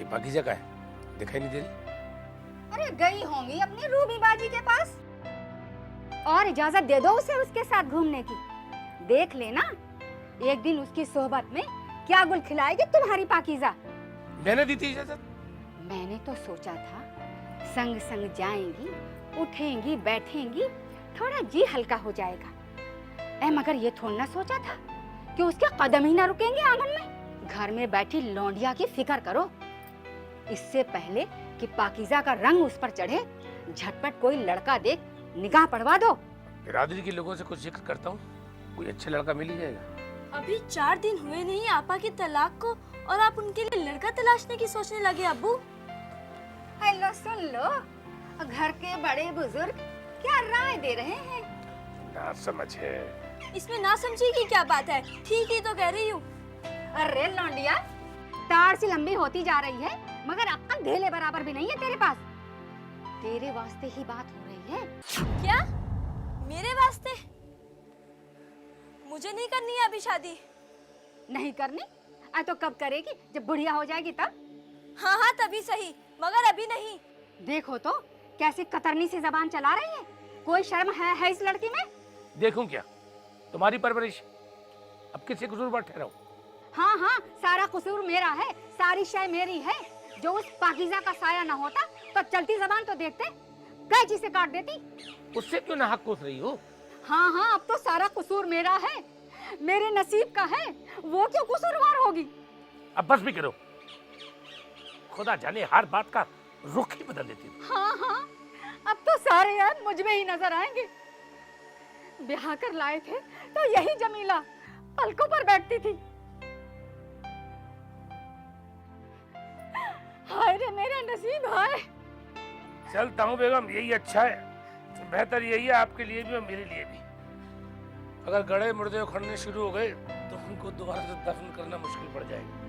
बाकी जगह है, दिखाई नहीं दे रही। अरे गई होंगी अपनी रूबी बाजी के पास। और इजाजत दे दो उसे उसके साथ घूमने की। देख लेना एक दिन उसकी सोहबत में क्या गुल खिलाएगी तुम्हारी पाकीज़ा। मैंने दी थी इजाजत? मैंने तो सोचा था संग संग जाएंगी, उठेंगी, बैठेंगी, थोड़ा जी हल्का हो जाएगा। मगर ये थोड़ा ना सोचा था कि उसके कदम ही ना रुकेंगे आंगन में। घर में बैठी लौंडिया की फिक्र करो, इससे पहले कि पाकीज़ा का रंग उस पर चढ़े, झटपट कोई लड़का देख निगाह पड़वा दो। बिरादरी के लोगों से कुछ जिक्र करता हूँ, कोई अच्छा लड़का मिल ही जाएगा। अभी 4 दिन हुए नहीं आपा की तलाक को और आप उनके लिए लड़का तलाशने की सोचने लगे अब्बू। हेलो सुन लो, घर के बड़े बुजुर्ग क्या राय दे रहे हैं। ना समझ है। इसमें ना समझी की क्या बात है, ठीक ही तो कह रही हूँ। अरे लौंडिया, तार सी लंबी होती जा रही है मगर अक्कल ढेले बराबर भी नहीं है तेरे पास। तेरे वास्ते ही बात हो रही है। क्या? मेरे वास्ते? मुझे नहीं करनी है अभी शादी। नहीं करनी? तो कब करेगी? जब बुढ़िया हो जाएगी तब। हाँ हाँ तभी सही, मगर अभी नहीं। देखो तो कैसी कतरनी सी जबान चला रही है। कोई शर्म है इस लड़की में? देखूं क्या, तुम्हारी परवरिश, अब किसी कसूरवार ठहराओ। हाँ हाँ, सारा कसूर मेरा है, सारी शय मेरी है। जो उस पाकीज़ा का साया ना होता तो चलती जबान तो देखते, कैंची से काट देती। उससे क्यों ना हक कोस रही हो? हाँ हाँ, अब तो सारा कसूर मेरा है, मेरे नसीब का है, वो क्यों कसूरवार होगी? अब बस भी करो, खुदा जाने हर बात का रुख ही बदल देती है। हाँ हाँ, अब तो सारे ऐब मुझ में ही नजर आएंगे। ब्याह कर लाए थे तो यही जमीला पलकों पर बैठती थी। हाय रे मेरा नसीब, हाय। चलता हूँ बेगम, यही अच्छा है, बेहतर यही है आपके लिए भी और मेरे लिए भी। अगर गड़े मुर्दे उखड़ने शुरू हो गए तो उनको दोबारा से दफन करना मुश्किल पड़ जाएगा।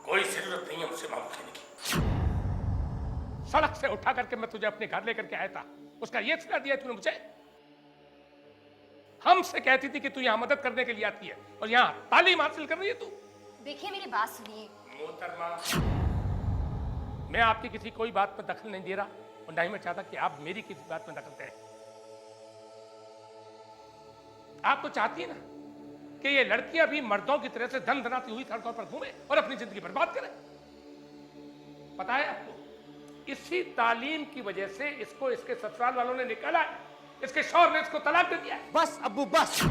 कोई जरूरत नहीं है मुझसे मामू कहने की। सड़क से उठा करके मैं तुझे अपने घर लेकर के आया था, उसका ये सिला दिया तूने मुझे। हमसे कहती थी कि तू यहाँ मदद करने के लिए आती है और यहाँ तालीम हासिल कर रही है तू। देखिए मेरी बात सुनिए। मोहतरमा, मैं आपकी किसी कोई बात पर दखल नहीं दे रहा और ना ही मैं चाहता कि आप मेरी किसी बात में दखल दें। आप तो चाहती है ना कि ये लड़कियां भी मर्दों की तरह से धन धनाती हुई सड़कों पर घूमे और अपनी जिंदगी बर्बाद करें। पता है आपको, इसी तालीम की वजह से इसको इसके ससुराल वालों ने निकाला है, इसके शौहर ने इसको तलाक दे दिया है। बस अब्बू बस।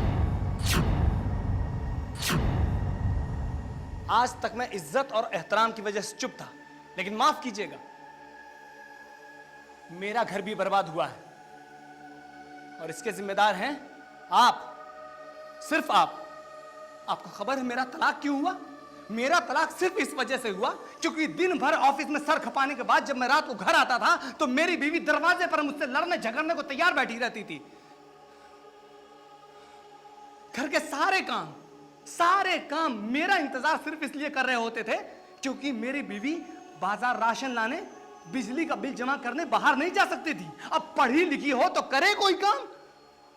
आज तक मैं इज्जत और एहतराम की वजह से चुप था, लेकिन माफ कीजिएगा, मेरा घर भी बर्बाद हुआ है और इसके जिम्मेदार हैं आप, सिर्फ आप। आपको खबर है मेरा तलाक क्यों हुआ? मेरा तलाक सिर्फ इस वजह से हुआ क्योंकि दिन भर ऑफिस में सर खपाने के बाद जब मैं रात को घर आता था तो मेरी बीवी दरवाजे पर मुझसे लड़ने झगड़ने को तैयार बैठी रहती थी। घर के सारे काम मेरा इंतजार सिर्फ इसलिए कर रहे होते थे क्योंकि मेरी बीवी बाजार राशन लाने, बिजली का बिल जमा करने बाहर नहीं जा सकती थी। अब पढ़ी लिखी हो तो करे कोई काम।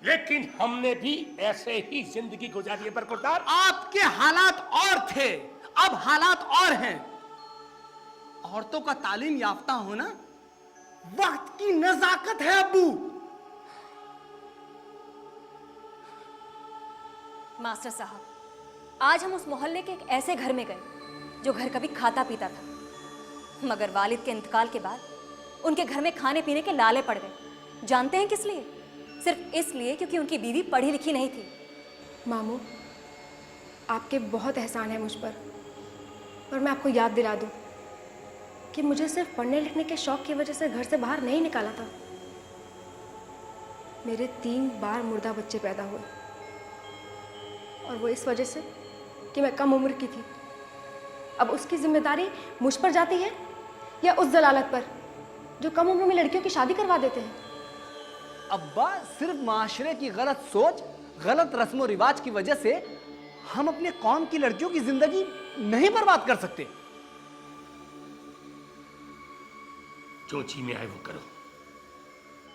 लेकिन हमने भी ऐसे ही जिंदगी गुजारी है बरखुरदार। आपके हालात और थे, अब हालात और हैं। औरतों का तालीम याफ्ता होना वक्त की नजाकत है अब्बू। मास्टर साहब, आज हम उस मोहल्ले के एक ऐसे घर में गए जो घर कभी खाता पीता था, मगर वालिद के इंतकाल के बाद उनके घर में खाने पीने के लाले पड़ गए। जानते हैं किस लिए? सिर्फ इसलिए क्योंकि उनकी बीवी पढ़ी लिखी नहीं थी। मामू, आपके बहुत एहसान है मुझ पर मैं आपको याद दिला दूं कि मुझे सिर्फ पढ़ने लिखने के शौक की वजह से घर से बाहर नहीं निकाला था। मेरे 3 बार मुर्दा बच्चे पैदा हुए, और वो इस वजह से कि मैं कम उम्र की थी। अब उसकी जिम्मेदारी मुझ पर जाती है या उस जलालत पर जो कम उम्र में लड़कियों की शादी करवा देते हैं? अब्बा, सिर्फ माशरे की गलत सोच, गलत रस्म रिवाज की वजह से हम अपने कौम की लड़कियों की जिंदगी नहीं बर्बाद कर सकते। जो जी में आए वो करो,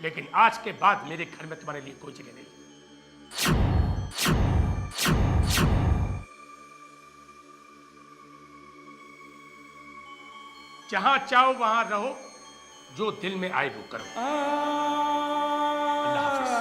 लेकिन आज के बाद मेरे घर में तुम्हारे लिए कोई जगह नहीं। जहां चाहो वहां रहो, जो दिल में आए वो करो। अल्लाह हाफिज।